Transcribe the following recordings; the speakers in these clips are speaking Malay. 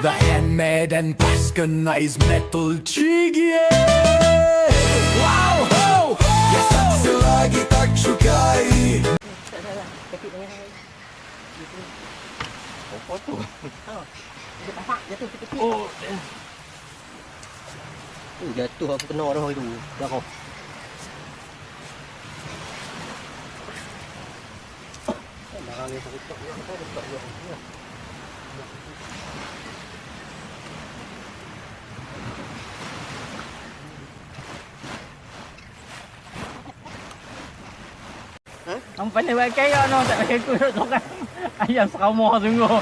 The handmade and pascanized metal jig, yeah. Wow, ho! Я сам selagi tak sukai. Apa tu? Dia bapak jatuh kecil. Oh, Jatuh aku kena dah itu. Dah kau. Barang ni tak tak dia tak dia. kamu pandai buat kaya no, tak pakai kurut seorang. Ayam seramah sungguh.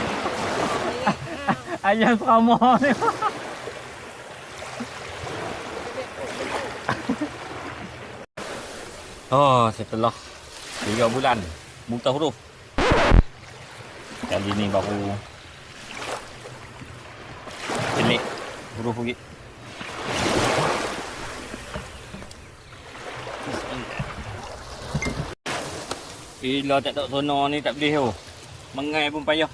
Ayam seramah ni. Oh, setelah 3 bulan buta huruf. Kali ni baru celik huruf lagi. Bila tak sono ni tak boleh tu. Mengai pun payah.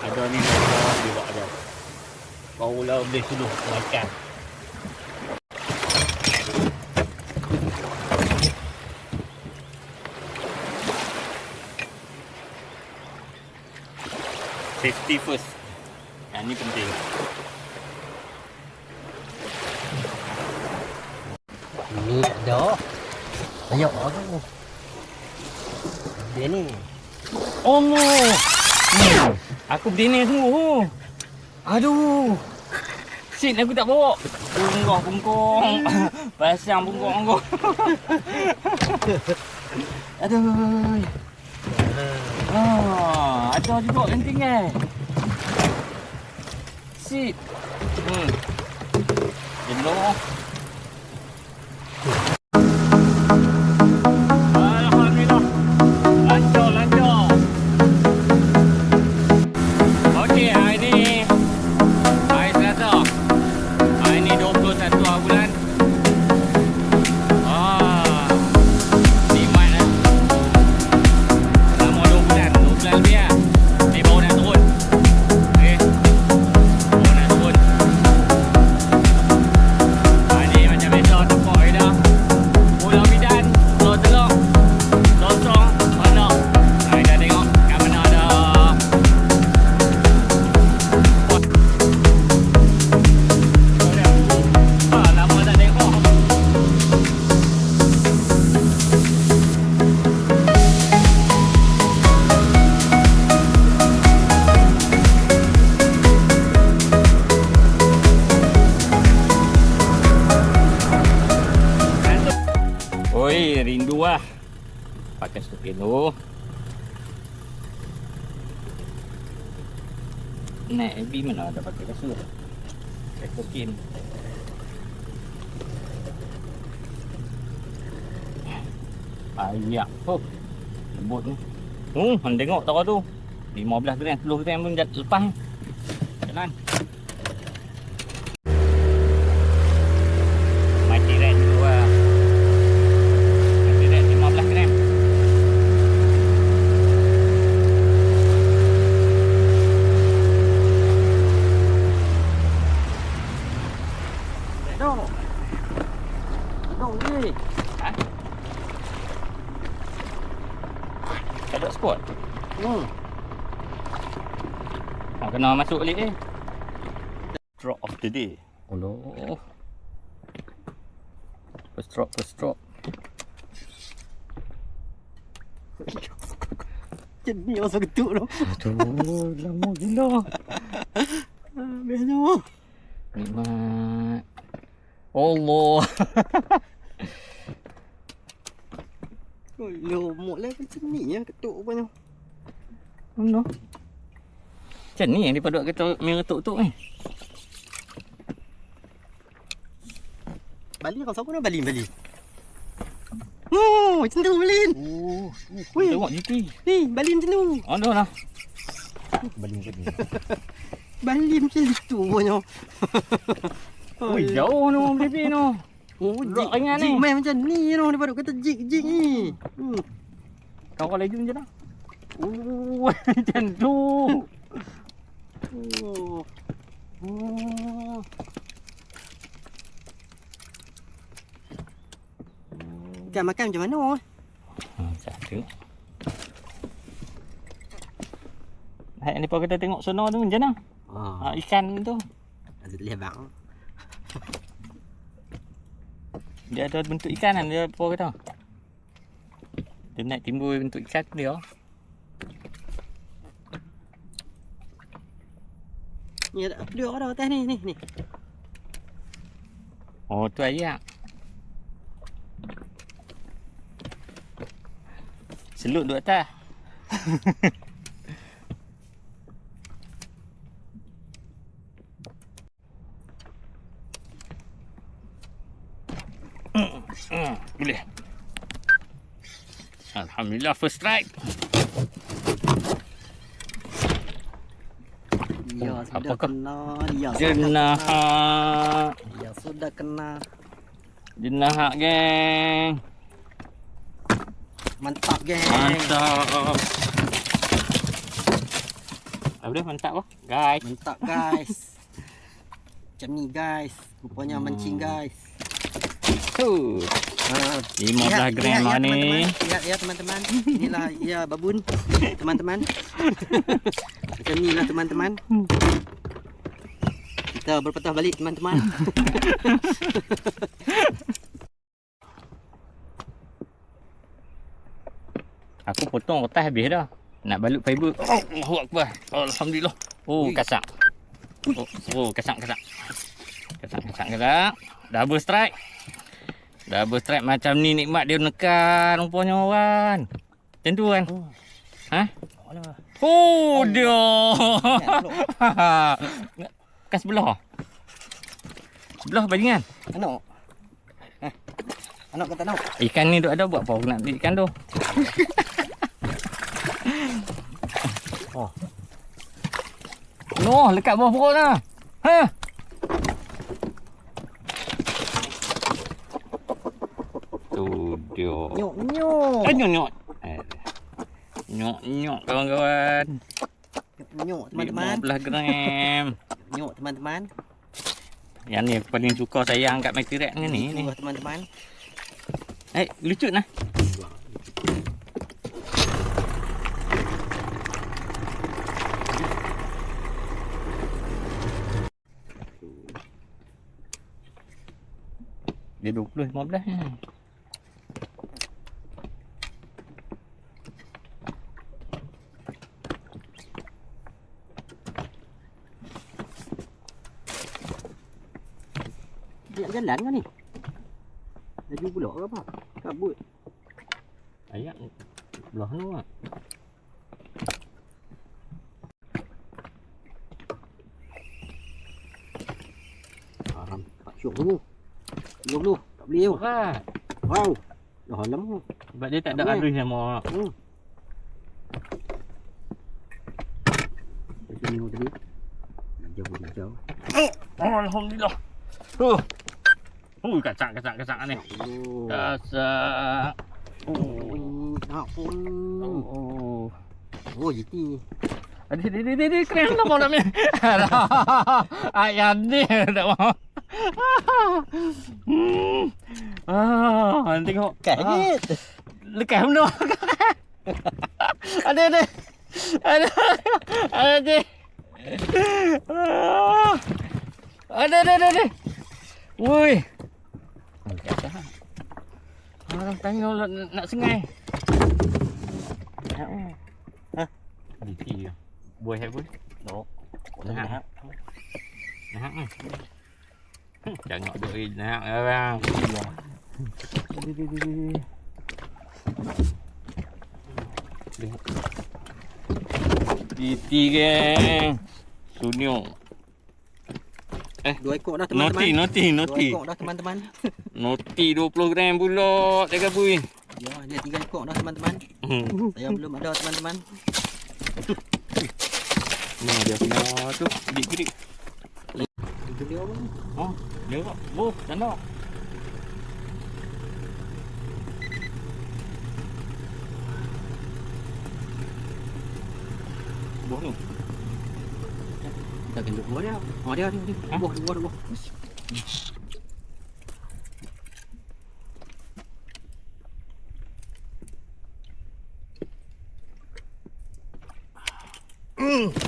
Ada ni dia buat ada. Barulah boleh suluh makan. Safety first. Yang ni penting. Ni ada. Ayo aku. Dia ni. Allah. Aku berdini sungguh. Aduh. Sit aku tak bawa. Bungkong. Pasang bungkong. Aduh. Ada juga yang tinggal. Sit. Jenuh. Alhamdulillah. Lancar. Okey, hari ni hari Selasa. Hari ni 21 bulan. Nikmat lah. Selama 2 bulan lebih lah. Ni baru nak turun. Okey. Baru nak turun. Hari ni macam biasa tempat je dah. Pulau Bidan, Pulau Telok, Losong, Honok. Hai, dah tengok kat mana ada. Lama tak tengok. Oi, rindu lah. Pakai stokin tu. Naik AB mana ada pakai kasut. Pakai stokin. Ayak. Oh, lembut ni. Tengok tau tu. 15 gram, 10 gram pun lepas ni. Jalan. Mati red dulu lah. Mati red 15 gram. Dong ni. Ha? Ada spot. Kena masuk balik ni. Drop of the day. Allah. First drop. Jenis masa ketuk tu. Aduh, lama gila. Biasa. Nikmat. Allah. Oh, lomok lah macam ni ya ketuk rupanya. Mana? Macam ni yang daripada kata main retuk-tuk ni. Bali kau siapa nak Bali? Oh, macam tu Balin. Weh, Tengok GT. ni Balin macam tu. Ada lah. Balik macam ni. Balin macam tu rupanya. Oh, jauh ni orang beli ni. Oh, Rock ringan ni. jig main macam ni daripada kata jig ni. Kau lagi macam mana? Macam tu. Oh. Oh. Ikan makan macam mana? Sekejap tengok. Hai, ni kita tengok sono tu macam mana? Ikan tu. Ada lebang. Dia ada bentuk ikan kan dia apa kata. Dia nak timbul bentuk ikan dia. Ni ada dia ada atas ni. Oh tu ayak. Selut duduk atas. Boleh. Alhamdulillah first strike. Dia Oh, sudah apakah? kena. Dia Jenah. sudah kena. Jenah geng. Mantap geng. Mantap. Apa dia mantap apa? Guys. Mantap guys. Macam ni guys. Rupanya mancing guys. Tu. 15 gram ni. Ya teman-teman. Inilah ya babun teman-teman. Macam ni lah teman-teman. Kita berpatah balik teman-teman. Aku potong atas habis dah. Nak balut fiber. Allahu akbar. Alhamdulillah. Oh, kasak. Oh, kasak. Kasak. Double strike. Double strike macam ni nikmat dia nekan rupanya kan. Macam tu kan. Ha? Oh, dia. Kan sebelah. Sebelah bajingan. Anak. Anak kata nak. Ikan ni duk ada buat apa aku nak beli ikan tu. Oh. Noh, lekat bawah perut dah. Ha. Tu dia. Nyok. Nyok. Nyok kawan-kawan. Nyok teman-teman. 15 gram. Nyok teman-teman. Yang ni aku paling suka saya angkat mati rat dengan ni. Teman-teman. Lucut nah. Dia 20 15 ni. Dia jalan kan ni? Laju pula ke apa? Kabut. Ayak belah tu ah. Tak syok dulu. 20. Tak boleh tu. Berat. Wow. Dah lama. Sebab dia tak ada arus sama. Macam ni tadi. Jauh. Alhamdulillah. Kacak ni. Kacak. Nak pun. Oh, JT. Dia keren lah malam ni. Ayam ni tak mau. Tengok. Kaget. Lekas benar. Ada. Ada. Woi. Orang tanya nak sengai. Di buah hai buah. Dok. Nah. Jangan duit nak bang. Titi geng. Sunyo. 2 ekor dah teman-teman. Noti. 2 ekor dah teman-teman. Noti 20 gram pula. Jaga bui. Ya, dia 3 ekor dah teman-teman. Saya belum ada teman-teman. Nah, dia punya tu gerik-gerik. Itu dia apa ni? Oh, dia kok. Bu, tanda. Buah ni. Tak kena buah dia. Dia. Ha? Buah.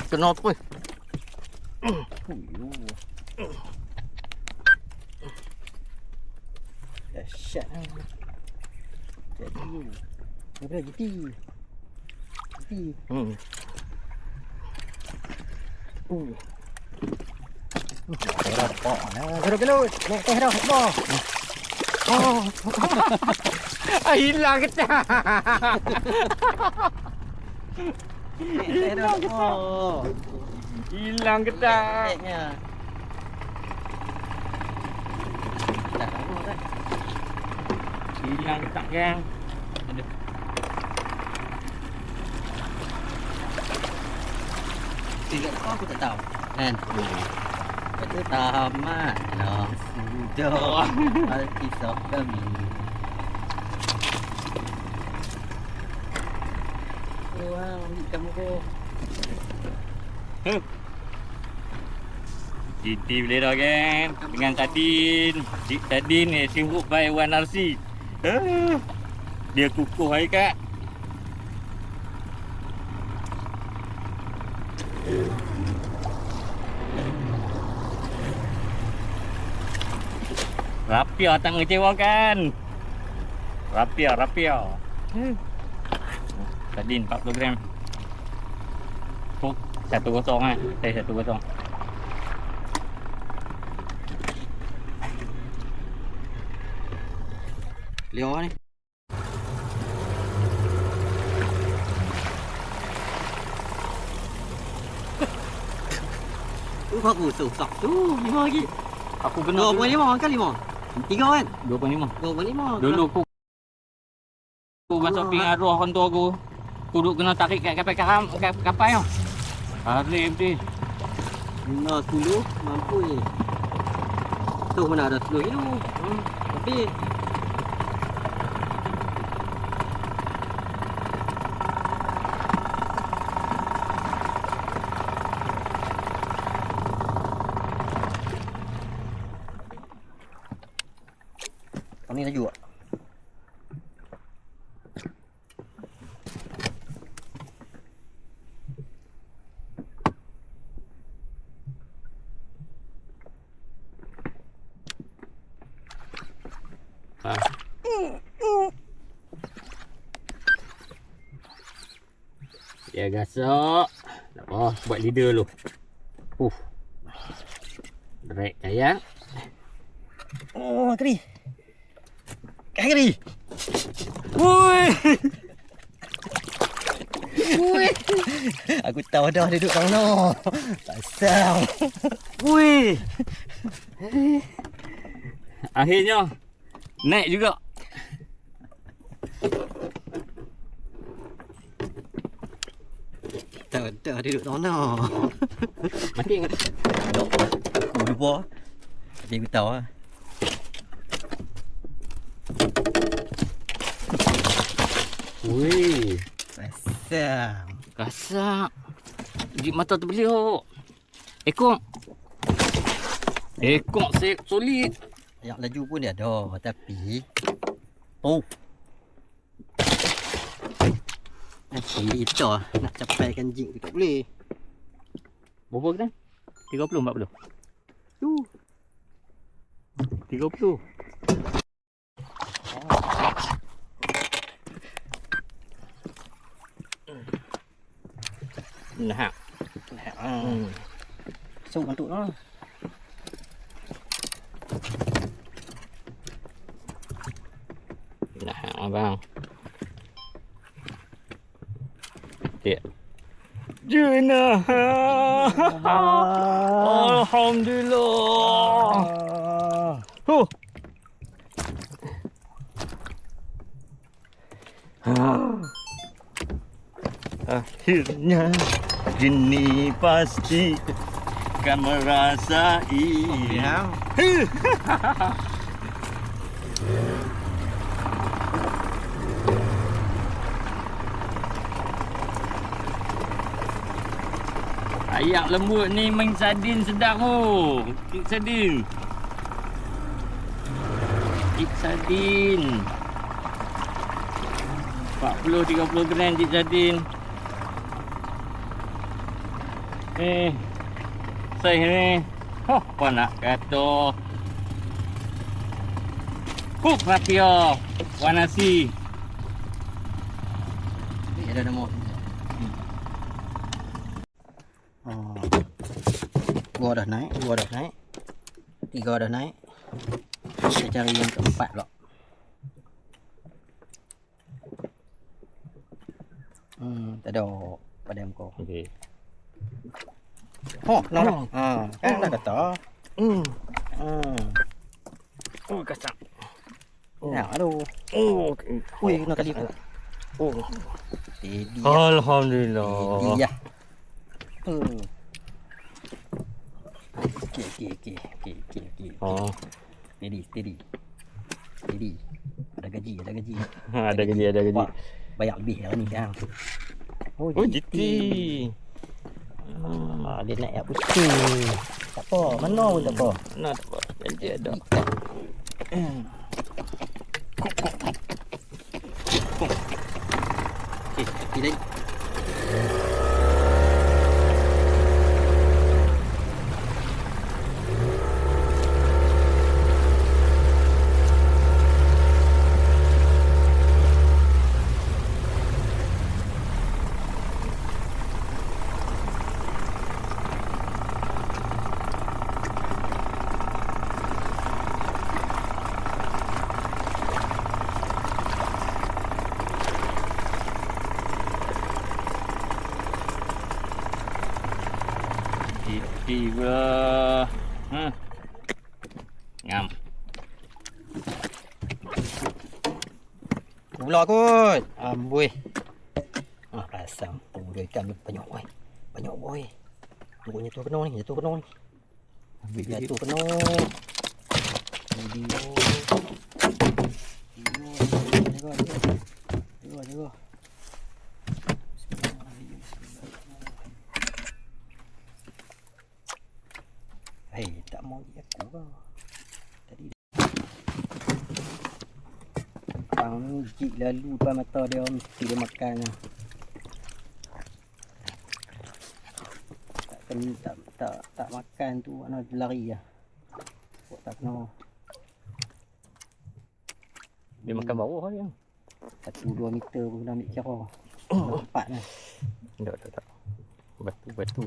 Kena apa? Dahsyat. Jadi. Apa jadi? Rapak nah. Gelut. Naik teh dah. Boh. Hilang kita. Hilang dah. Hilang kita. Naiknya. Tak tahu kan. Hilang kita kan. Tiga apa aku tak tahu. Kan? Itu tamat lah. Sudah. Alkisah kami. Wah, kamu kok. Titi boleh dah kan. Dengan Tadin. Cik Tadin ni sibuk by Wan RC. Dia kukuh hari kat. Rapia tak mengecewakan. Rapia. Tadin 40 gram. Kok 1-0 ah. Saya 1-0. Lior ni. Aku susah tu 5 lagi. Aku kena 2.5 kan 5? 3 kan? 2.5. 2.5. Dulu aku masuk ping arwah orang tua aku. Aku duduk kena tarik kat kapal tau. Hari betul. Nak 10 mampu ni. Tu mana ada 10 kilo. Tapi ni laju tak? Ya gasak. Tak apa, buat leader dulu. Drag sayang. Oh, keri. Keri. Woi. Woi. Aku tahu dah dia duduk kat mana. Pasal. Woi. Akhirnya naik juga. Tahu dah dia duduk kat mana. Mati ingat. Aku lupa. Jadi aku tahu lah. Woi. Pasal. Gasak. Gigi mata terbeliak. Ekor solid. Yang laju pun dia ada. Tapi oh, kita nak capaikan jing tu tak boleh. Berapa gram? 30, 40? Tu 30. Nah. So untuk lah. Nah, abang. Dia. Jenah. Alhamdulillah. Akhirnya kini pasti kan merasai. Ya. Ayak lembut ni main sardin sedap oh. Kik sardin. Kik sardin. 40-30 gram kik sardin. Saya ni. Oh, apa nak kata. Kuk rapia. Wanasi. Ni ada nama. Gua dah naik, 3 dah naik. Kita cari yang keempat pula. Tak ada padam kau. Okey. Oh, no. Kan dah kata. Oh, kasar. Nah, aduh. Oh, okey. Ui, kena kali. Oh. Steady. Alhamdulillah. Iya. Okey. Oh. Steady. Ada gaji. Ada gaji. Wah, bayar lebih hari ni kan. Oh, GT. Dia naik air putih. Tak apa, mana pun tak apa. Nak tak apa. Janji ada. Okey dah. GT pula. Ngam. Pula kot. Amboi. Pasang dua ikan banyak boy. Banyak boy. Tunggunya tu kena ni, jatuh kena ni. Jatuh kena. Video. Jaga. Hei, tak mau dia aku ke? Tadi bang ni jik lalu depan mata dia, mesti dia makan lah. Tak makan tu mana dia lari lah. Kok tak kena. Dia makan bawah je. 1-2 meter pun dah ambil kira. Cepat lah. Tak. Batu.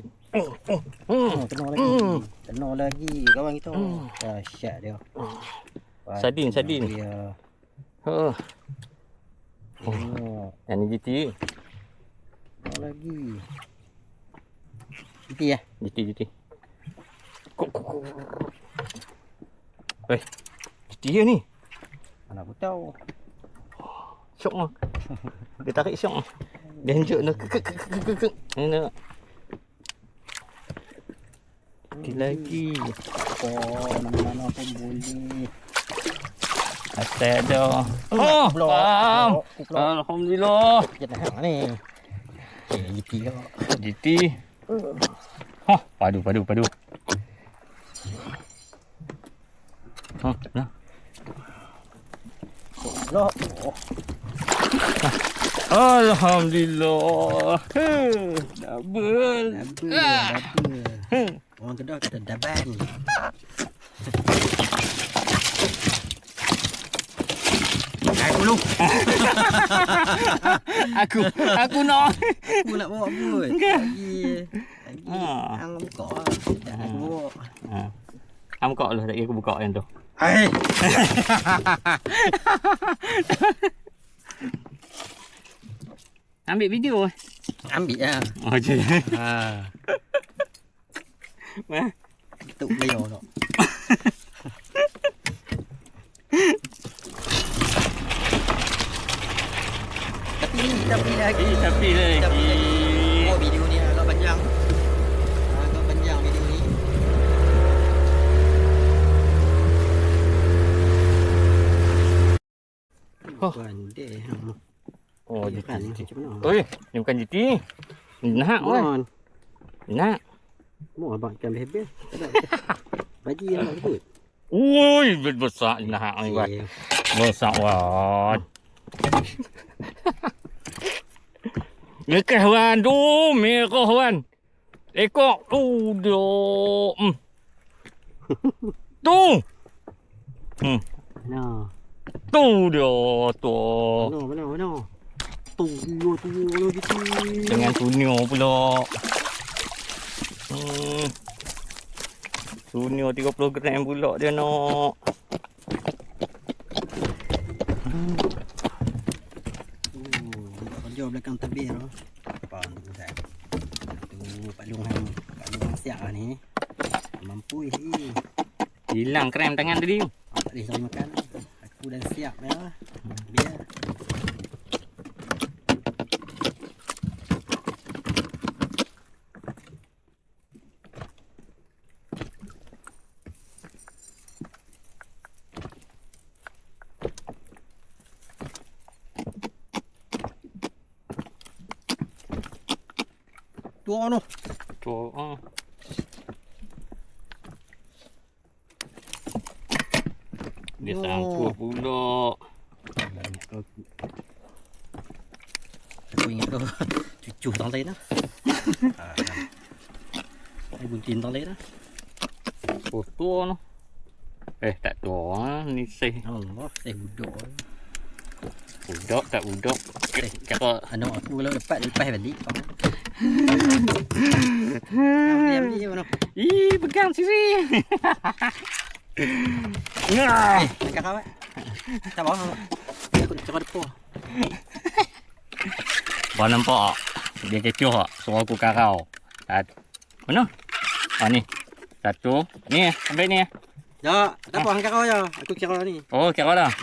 Kena lagi kawan kita. Dahsyat dia. Sardin. Dia. Oh. Oh. Yang ni GT. Kena lagi. GT. Kok. Weh. GT je ni. Mana aku tahu. Syok mah. Dia tarik syok mah. Dia henjuk nak kek. Ni nak. Lagi. Oh, mana-mana pun boleh. Asal ada. Oh, faham. Alhamdulillah. Jangan ni. GT ke? GT. Hah, padu. Nah. Loh. Oh. Alhamdulillah. Double. Orang Kedah kata daban. Aku dulu. Aku nak. Aku nak bawa pun. Lagi. Hang buka. Jangan bawa. Am buka lah, tak kira aku buka yang tu. Hai. Ambil video eh. Ambil lah. Oh, je. Tuk player tak. Tapi lagi. Oh, video ni agak panjang. Video ni. Pandai. Oh, GT. GT. Oi, ni bukan GT. Ni nak kan? Nak. Mau abang ikan habis. Baji yang nak sebut. Ui, besar nak ni wan. Besar wan. Mereka wan tu, mereka wan. Ekor tu dia. Tu. Nah. Tu dia tu. Mana. Tu gitu. Dengan tunio pula. Tunio 30 gram pula dia nak. Jauh belakang tabir tu. Apa tu dah. Tu Pak Long siap lah ni. Mampu isi. Hilang krem tangan tadi. Tak boleh sambil makan. Aku dah siap ya. Biar. Tua no. Tu. Dia sangkut pula. Aku ingat tu cucu tang lain lah. Saya buntin tang lain lah. Oh, tua no. Tak tua. Ni seh. Allah, saya budak. Budak tak budak. Kata Anak aku kalau dapat lepas balik. Diam mana? ih, pegang sini. Nah. Dekat awak. Tak apa. Aku nak cakap depan. Kau nampak? Dia kecoh tak? Suruh aku karau. Mana? Ni. Satu. Ni, ambil ni. Ya, tak apa hang kau je. Aku kira ni. Oh, karau dah.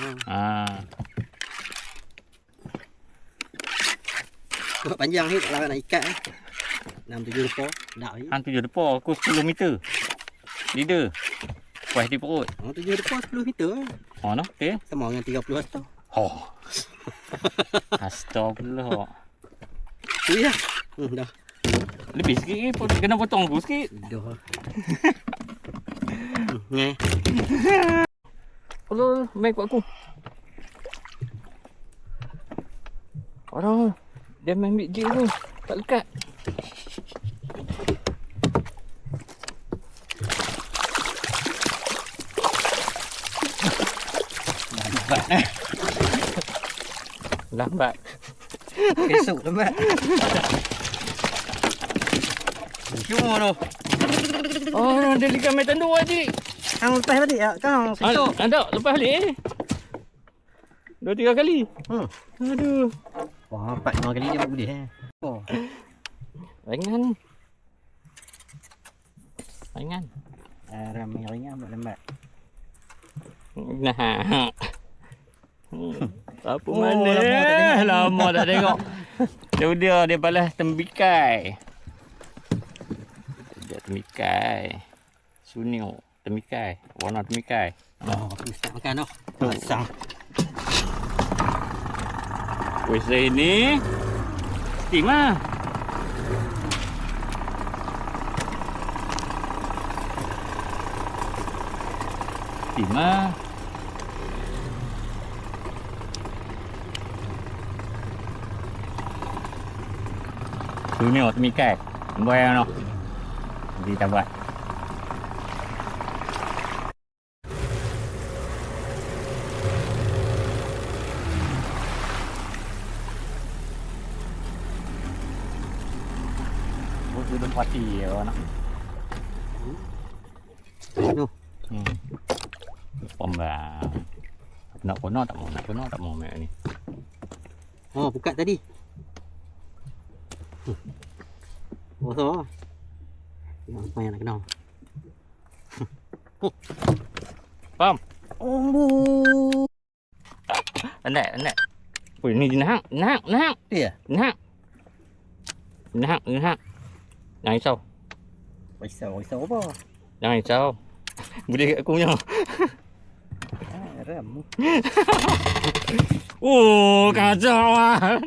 Kau panjang ni tak nak ikat. 6-7 depa. Nak ni. Hang 7 depa, aku 10 meter. Leader. Puas di perut. 7 depa 10 meter. Oh, no? Okay. Sama dengan 30 hasta. Oh. Astagfirullah. Tu ya. Dah. Lebih sikit kena potong aku sikit. Dah. Ni. Allah, main kuat aku. Orang dia main ambil jig tu. Tak lekat. Lambat. Esok lambat. Cuma tu. Oh, dia ikan main tandu Haji. Hang lepas balik ya. Kau esok. Ada, lepas balik. 2-3 kali. Aduh. Wah, 4-5 kali dia buat boleh Oh. Ringan. Ringan. Ramai ringan buat lambat. Nah. Apa Oh, mana? Lama tak tengok. Dia balas tembikai. Dia tembikai. Sunio tembikai. Warna tembikai. Oh, aku start makan dah. Pasang. Wes ini. Steam lah. Steam lah. Sunio tembikai. Buat no. Nanti kita buat. Sudah pati ya nak. Tu. Pombang. Nak kono tak mau mek ni. Oh, buka tadi. Oh, so. Apa yang nak kenal? Pam. Oh. Anak. Oi ni nak. Dia. Nak. Jangan risau. Risau apa? Jangan risau. Boleh kat aku punya. Ram. Oh, kacau kan.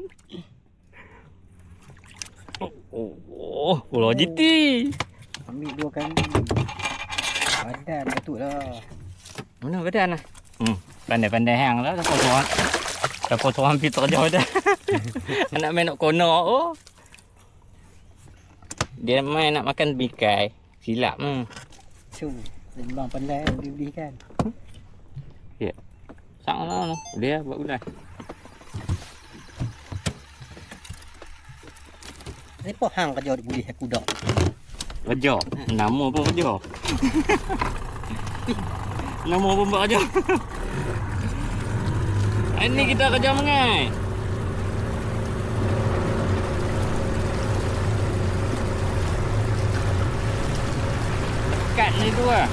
Oh, bola GT. Ambil 2 kali. Badan betul lah. Mana badan lah? Pandai-pandai hang lah. Dah potong hampir terjauh dah. Nak main nak kono. Oh. Dia main nak makan bikai. Silap. So, bang pandai beli kan. Ya. Sang lah. Dia buat ulas. Siapa hang kerja boleh aku dak? Kerja. Nama pun kerja. Nama pun buat kerja. Ini kita kerja mengai. Kat ni tu lah.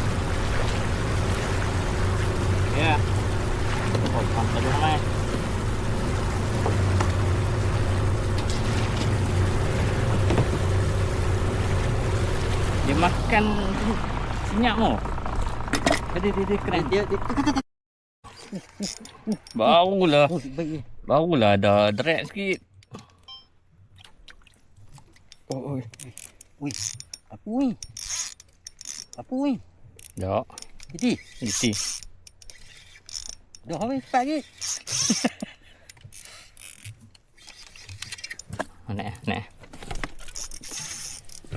Ya. Oh, sampai tu ramai. Dia makan senyap mu. Dia keren. Dia Barulah. oh, baik. Barulah ada drag sikit. Oh, oi. Ui. Apa ui? Apa ui? Dak. Iti. Isi. Dah habis cepat lagi. Nak.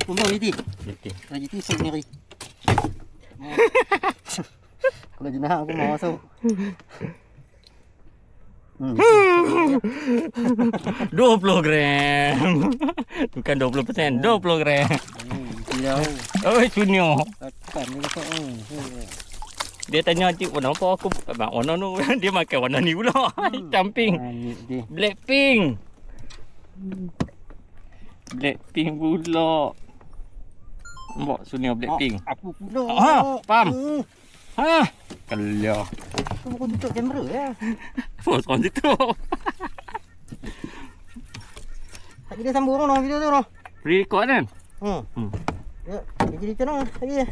Kumpul Iti. Isi. Kalau Iti sok sendiri. Kalau jenah aku mau masuk. 20 gram. Bukan 20%, 20 gram. Iti dah. Oi, sunyo. Takkan ni kata. Dia tanya cik warna apa aku bang warna tu dia makan warna ni pula. Camping. Dia. Blackpink. Blackpink pula. Nampak sunyo Blackpink. Apa pula? Ha, faham. Ha. Kalau. Kau bukan tutup kamera ya. Fokus on situ. Tak kita sambung orang video tu noh. Record kan? Ya, jadi macam mana lagi?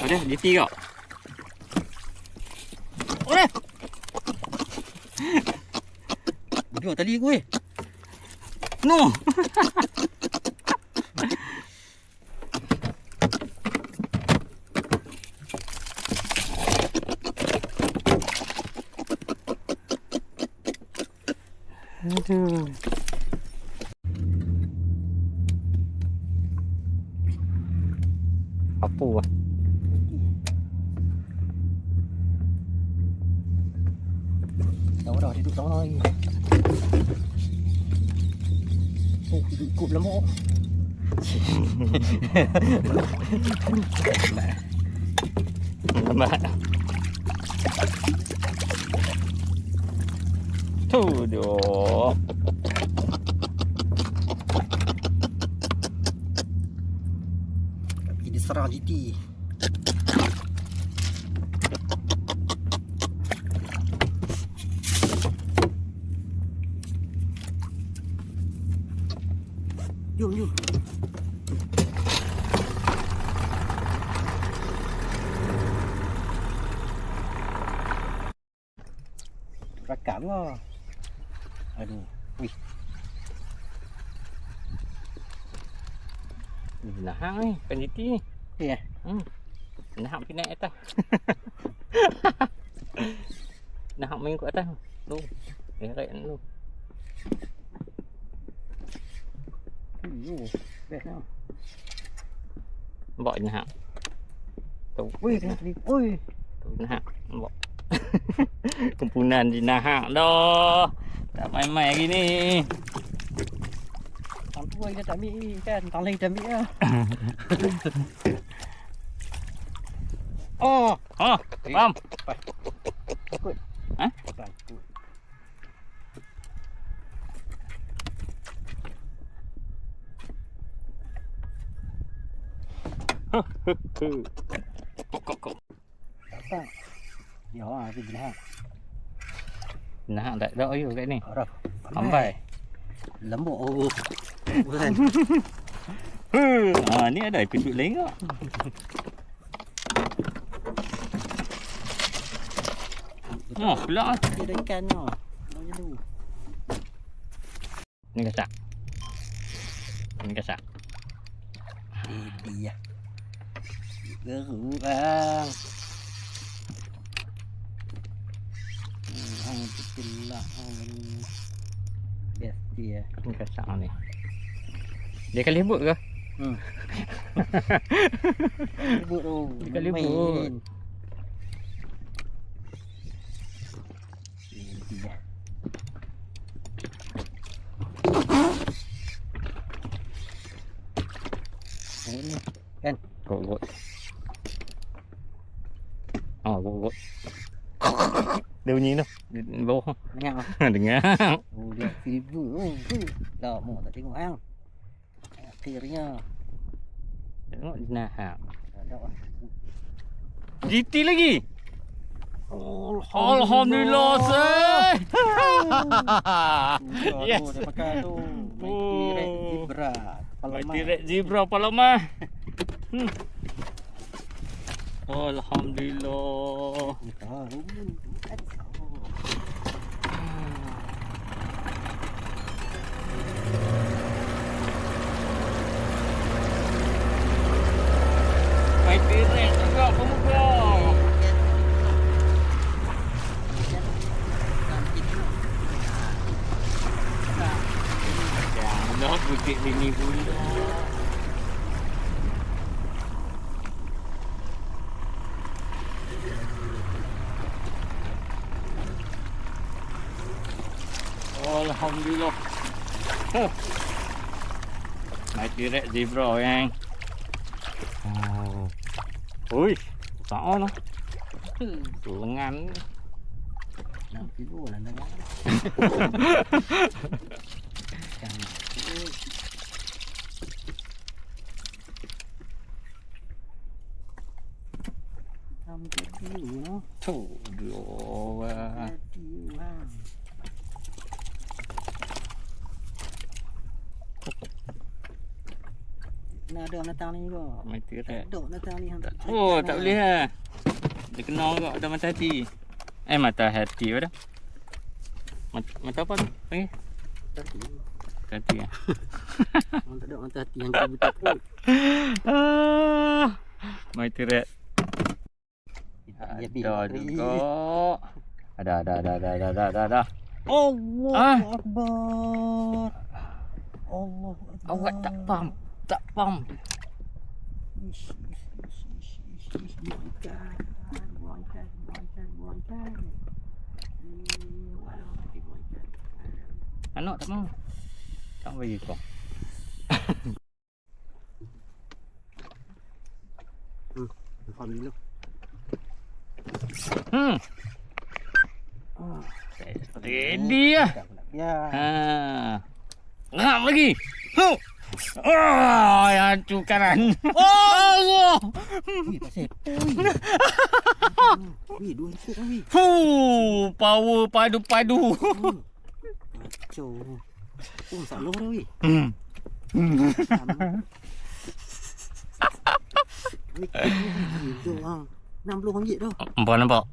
Ada GT kau. Oi. Dua tali gue. No. Aduh. Apa ah? Dah duduk sana lagi. Oh, duduk ikut lemuk. Lambat. Tu dia. Ini serang GT. Jom. Rakam lah. Aduh. Wih. Nahang ni, kan GT ni. Ya. Nahang pergi naik atas. Nahang main kat atas. Tu. Eret tu. Best lah. Nampak nahang. Tu. Wih, kena tadi. Wih. Tu nahang. Nampak. Kumpulan di nahang dah. Tak main-main lagi ni. Tang tua kita tak ambil ni kan. Tang lain kita ambil lah. Oh. Ha, faham? Takut. Ha? Takut. Kok. Apa? Ya, aku jenah. Nahang tak ada ayu kat ni. Harap. Ambai. Lembut. Oh. Bukan. Ni ada episod lain tak? Pula lah. Dia ada ikan tau. Macam tu. Ni kasak. Geruk bang. Hang betul lah. Best dia. Ni kacang ni. Dia kali lebut ke? Lebut tu. Dia kali lebut. Ini kan. Gok. Oh, gok. Dia bunyi tu. Di bawah. Dengar. Dengar. Oh dia silver. Dah mau tak tengok hang. Akhirnya. Tengok nah. Ada lah. GT lagi. Alhamdulillah, say. Yes. Dia pakai tu. Mighty Red Zebra. Mighty Red Zebra Paloma. Alhamdulillah. Mighty Red juga pemuda. Jangan bukit bini pula. Alhamdulillah. Mighty Red Zebra yang. Ui, tak lah. Tu lengan. Nak tidur lah dengar. Hampir dulu. Tu dua. Nak ada natang ni juga. Mighty Red. Ada natang ni. Oh, tak boleh lah. Dia kena juga ada mata hati. Mata hati apa dah? Mata apa tu? Panggil? Mata hati lah. Orang tak ada mata hati yang buta perut. Mighty Red. Dia Ada juga. Ada. Allah Akbar. Allah Akbar. Awak tak pam. Anak tak mau. Tak bagi kau. Alhamdulillah. Ready lah. Ya. Ngam lagi. Yang tu kanan. Allah. Wih, pasal. Wih, dua ikut kan wih. Power padu-padu. Kacau. Oh, masalah dah wih. RM60 dah. Nampak?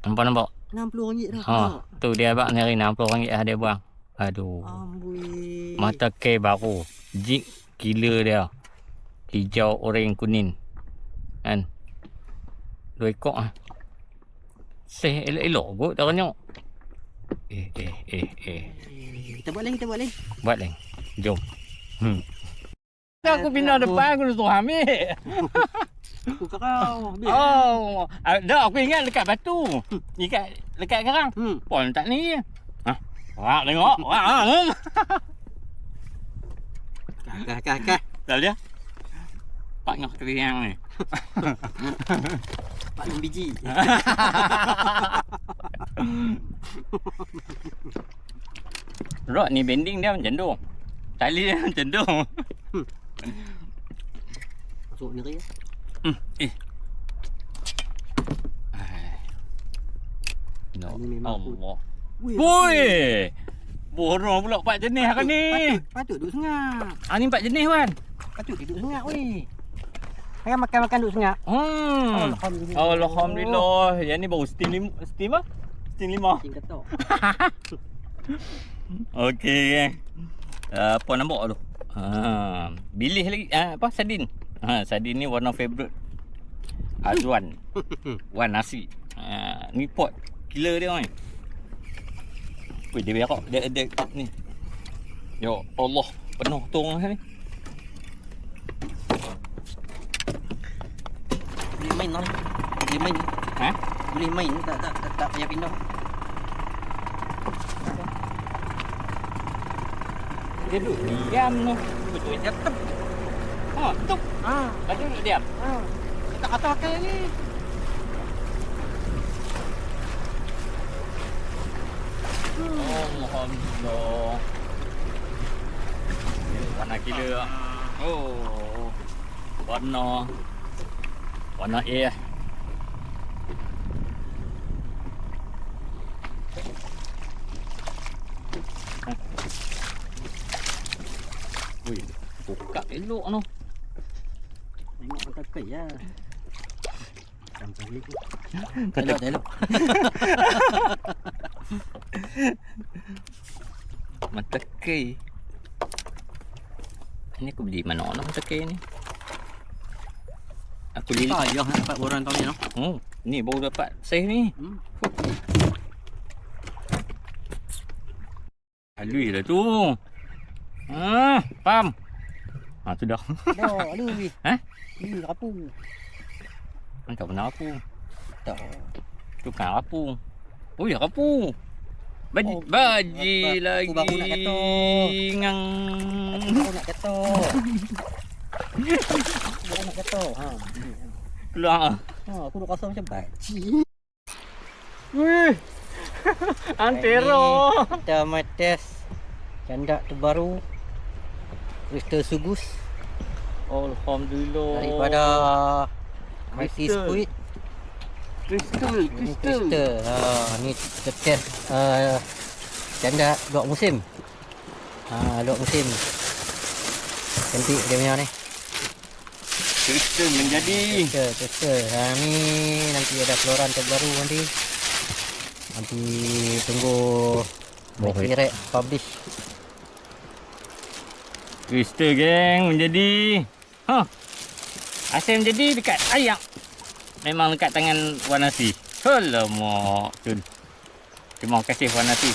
RM60 dah. Tu dia abang nyari RM60 dia buang. Aduh. Amboi. Mata ke baru. Jig gila dia. Hijau, oranye, kuning. Kan? 2 ekor ah. Elok-elok kot dah tengok. Kita buat lagi. Buat lagi. Jom. Aku pindah depan aku suruh ambil. Aku kau. Oh, dah aku ingat dekat batu. Dekat karang. Pon tak ni. Wah, tengok. Wah. Kah. Dah dia. Pak ngah keriang ni. Pak 6 biji. Rod ni bending dia macam tu. Tali dia macam tu. Masuk ni ya. No. Ini memang Allah. Boy. Borong pula 4 jenis kan ni. Patut duduk sengak. Ni 4 jenis kan. Patut duduk sengak weh. Jangan makan duduk sengak. Alhamdulillah. Yang ni baru steam apa? Steam 5. Steam ketok. Okey. Apa nampak tu? Bilih lagi. Apa? Sardin. Sardin ni warna favorite. Azwan. Wan nasi. Ni pot gila dia ni. Weh, dia berak. Dia ni. Ya Allah, penuh tong ni. Boleh main lah. Boleh main. Ha? Boleh main. Tak payah pindah. Dia duduk diam tu. Betul dia tep. Ha, tup. Lepas tu duduk diam. Tak kata pakai ni. Alhamdulillah. Warna gila. Oh. Warna A. Wih, buka elok tu. Tengok mata kai lah. Sampai ni. Elok. Mata kei. Ni aku beli mana mata kei ni? Aku lilit. Ya, dapat borang tahun ni no. Ni baru dapat saiz ni. Alui lah tu. Faham? Tu dah. Dah, alui. Ha? Ni rapu. Tak pernah rapu. Tak. Tukang rapu. Oh ya rapu. Baji lagi. Aku baru nak kata. Ngang. Aku baru nak kata. Keluar. Aku duk rasa macam baji. Wih. Antero. Kita mai test candak terbaru Crystal Sugus Alhamdulillah. daripada Mighty Squid. Crystal. Ni kita test candak 2 musim. 2 musim. Cantik dia punya ni. Crystal menjadi. Crystal. Ni nanti ada keluaran terbaru nanti. Nanti tunggu Mighty Red publish. Crystal geng menjadi. Asal menjadi dekat ayak. Memang dekat tangan Wan Nasi. Alamak. Terima kasih Wan Nasi.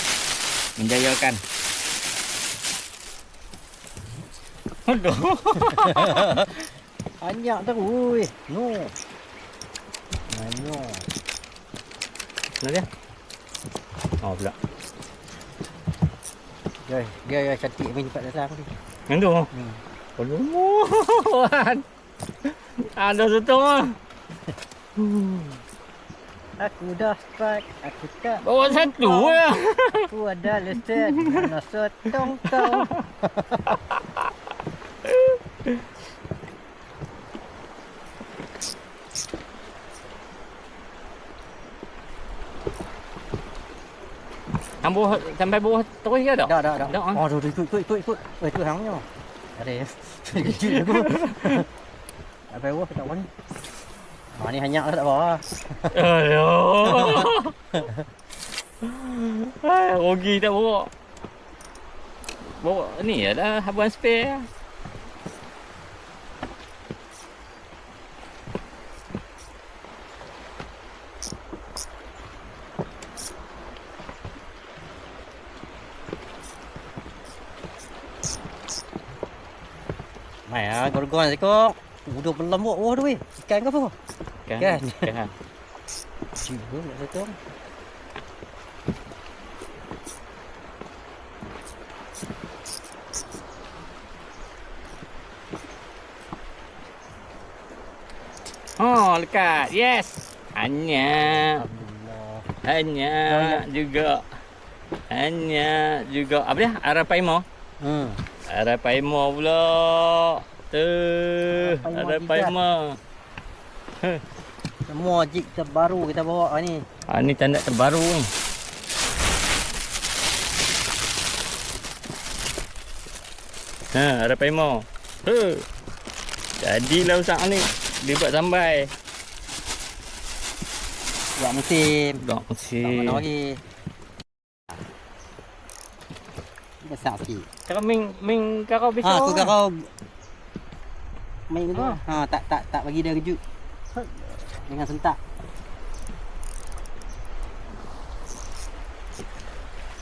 Menjayakan. Aduh. Banyak terus. No. Banyak. Mana dia? Oh pula. Dia cantik main cepat datang ni. Yang tu? Alamak. Ada setong ah. Aku dah strike. Aku tak. Bawa satu lah. Aku ada lesen. Mana setong kau. Sampai bawah terus ke tak? Dah. Dah. Oh, ikut. Tu hangnya. Ada ya. Kecil aku. Sampai bawah tak mana. Ni hanya tak bawah. Aduh. Rugi tak bawa. Bawa ni adalah habuan spare. Mai gorgon sekok. Udah berlembut bawah tu weh. Ikan ke apa? Kan. Cuba nak setong. Oh, lekat. Yes. Hanya juga. Apa dia? Arapaimo. Arapaimo pula. Arapaimo. Semua jig terbaru kita bawa ni. Ni tanda terbaru ni. Arapaimo. Jadilah usak ni. Dia buat sambai. Buat musim. Tak Tak mana lagi. Besar sikit. Kau ming kau besok. Aku kau main tu. Tak bagi dia kejut. dengan sentak.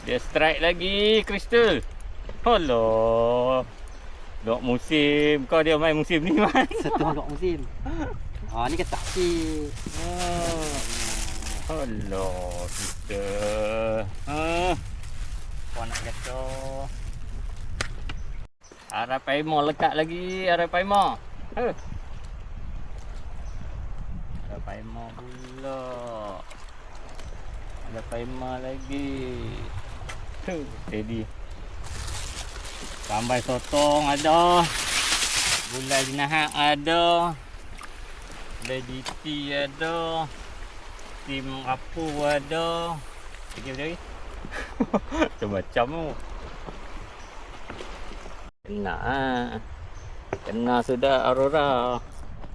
Dia strike lagi, Crystal. Alah. Dok musim. Kau dia main musim ni, Man. Satu dok musim. Ni ketak sikit. Alah, Crystal. Kau nak kata. Arapaima lekat lagi, Arapaima. Arapaima pula. Arapaima lagi. Steady. Sampai sotong ada. Gulai jinahat ada. Gulai DT ada. Tim rapu ada. Lagi. Macam-macam tu. Kena Kena sudah Aurora.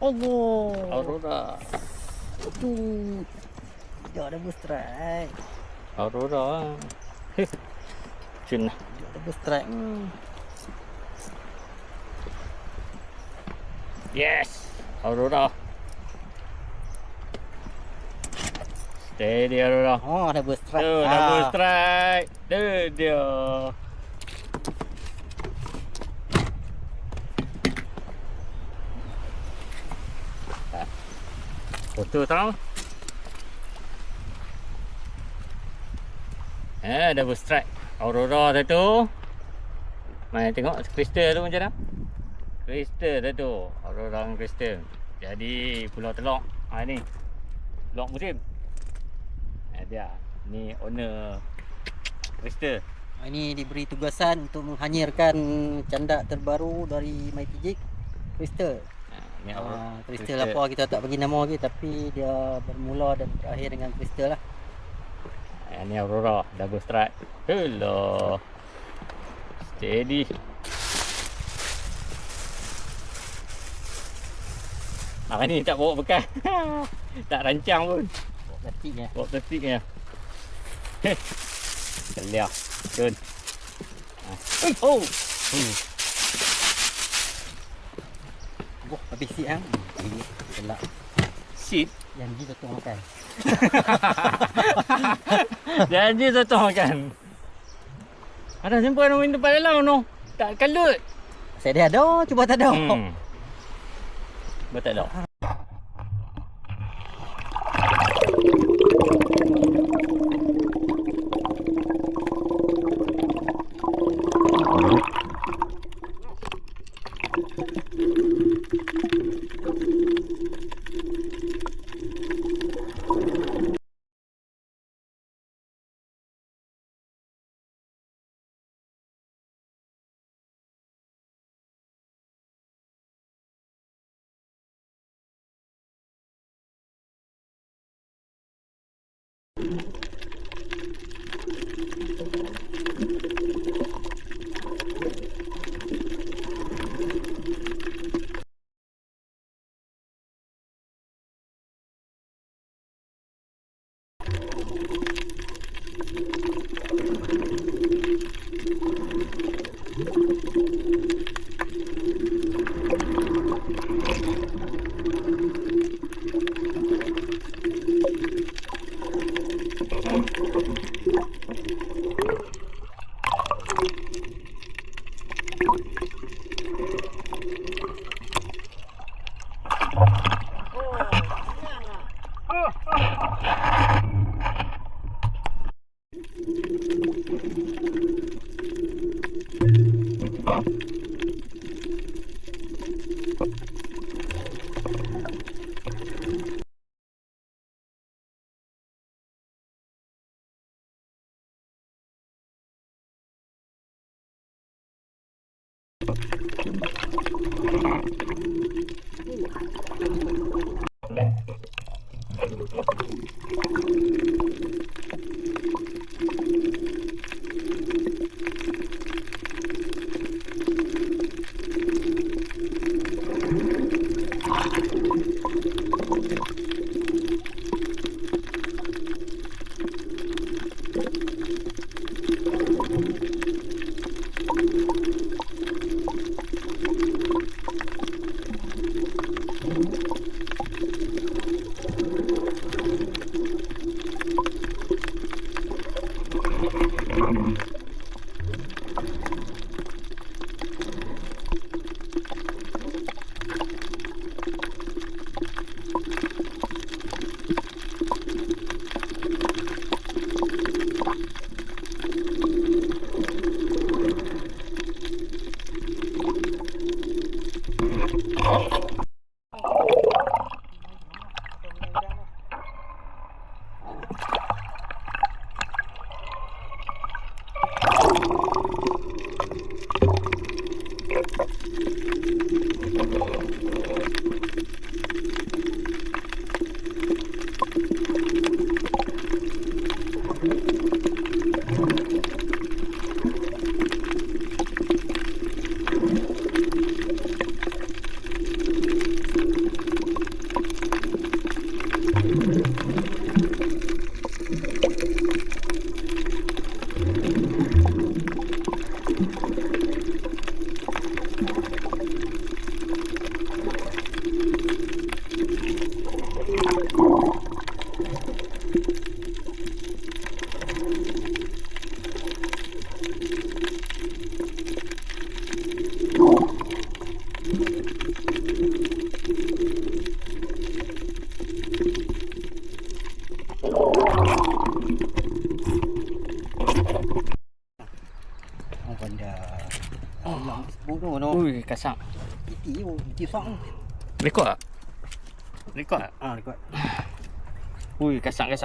Allah. Aurora. Dia double strike. Aurora. Cun. Dia double strike. Yes. Aurora. Steady Aurora. Double strike. Double strike. Dia. Foto tahu. Double strike. Aurora tu. Mai tengok Crystal tu macam mana? Crystal tu. Aurora dengan Crystal. Jadi Pulau Telok. Ni. Telok musim. Dia. Ni owner Crystal. Ini diberi tugasan untuk menghanyirkan candak terbaru dari Mighty Jig, Crystal. Ni Crystal apa kita tak bagi nama lagi, tapi dia bermula dan berakhir dengan Crystal lah. Ni Aurora double strike. Hello. Steady. Ni tak bawa bekas. Tak rancang pun. Bawa plastik ya. Bawa plastik ya. Keliah. Cun. Oh. Habis sit ah. Gelak. Sit. Janji satu makan. Janji satu makan. Ada simpan orang depan dalam no. Tak kalut. Saya dia ada, cuba tak ada. Betul tak? Ui, kasar. Iti song. Rekod tak? Rekod tak? Rekod. Ui, kasar. Ya.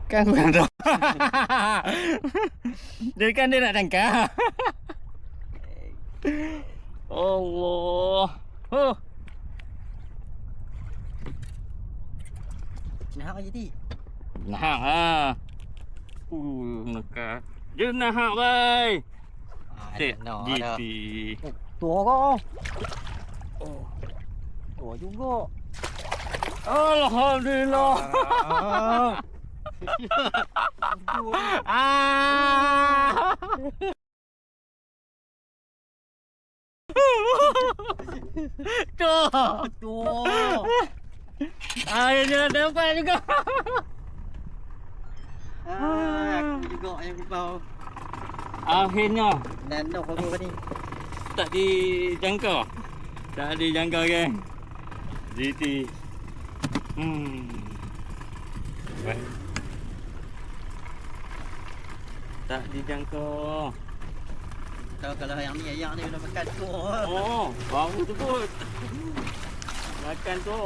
Kan aku kan tahu. Dia kan dia nak tangkap. Allah. Oh. Nah, jadi. Nahak ah. Nakal. Dia nahak bai. Cik, GT. Tua kau. Tua juga. Alhamdulillah. Tuh. Akhirnya dapat juga. Aku juga yang kau. Akhirnya Nandok aku ni. tak dijangka. Tak dijangka kan. GT. Baik. Tak dijangka. Tahu kalau yang ni dah makan tu. Oh, baru tu pun. Makan tu.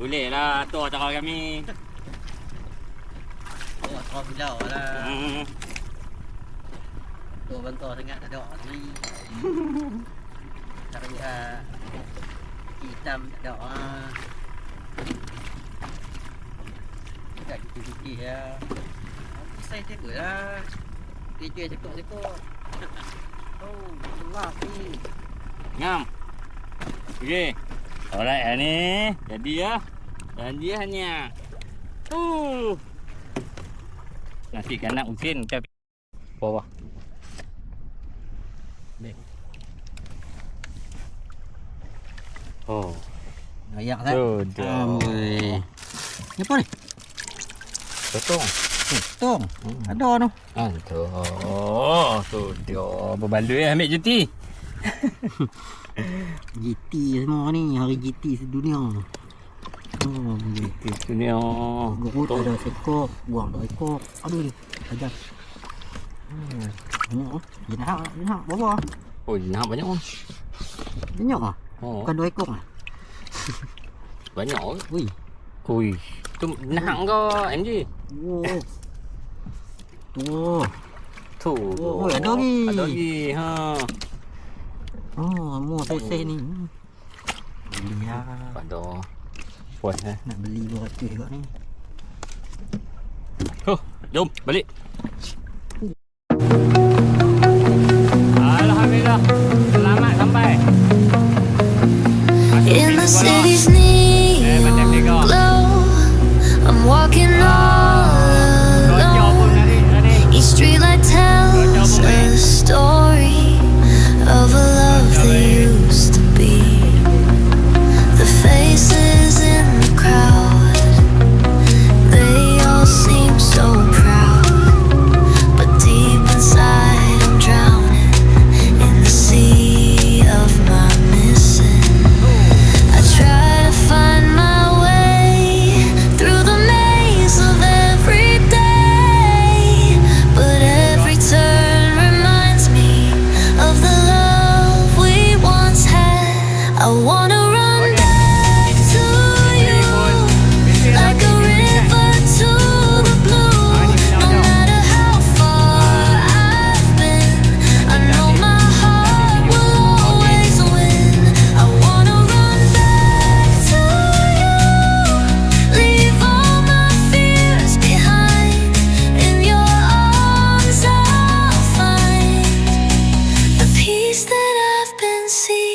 Boleh lah tu cara kami. Oh, kau bilau lah. Tu bangkau sangat ada ni. Cari hitam ada. Tak sikit-sikit ya. Saya tengok lah. Dia sekok-sekok. Oh, gelap ni. Ngam. Okey. Alright ni. Jadi ya. Janji hanya. Nasi kanak usin macam bawah. Oh. Ayak kan? Sudah. Ni apa ni? Potong. Tong. Ada tu. Sudah. Berbaloi ambil cuti. GT semua ni, hari GT sedunia. Oh, GT dunia. Gurut ada sekok, buang dah ekor. Aduh ni, ajar. Jenah bawah. Oh, jenah banyak pun. Banyak ah? Oh. Bukan 2 ekor ah? Banyak ke? Ui. Tu jenah kau MJ. Oh. Tu. Tu. Ada lagi. Ada lagi. Ha. Oh, mua sese ni. Beli lah. Pada puas Nak beli 200 juga ni. Jom balik. Alhamdulillah. Selamat sampai. In the city's neon glow, I'm walking all alone. Each streetlight tells a story of a love that used to be. The faces in the crowd, they all seem so proud. can see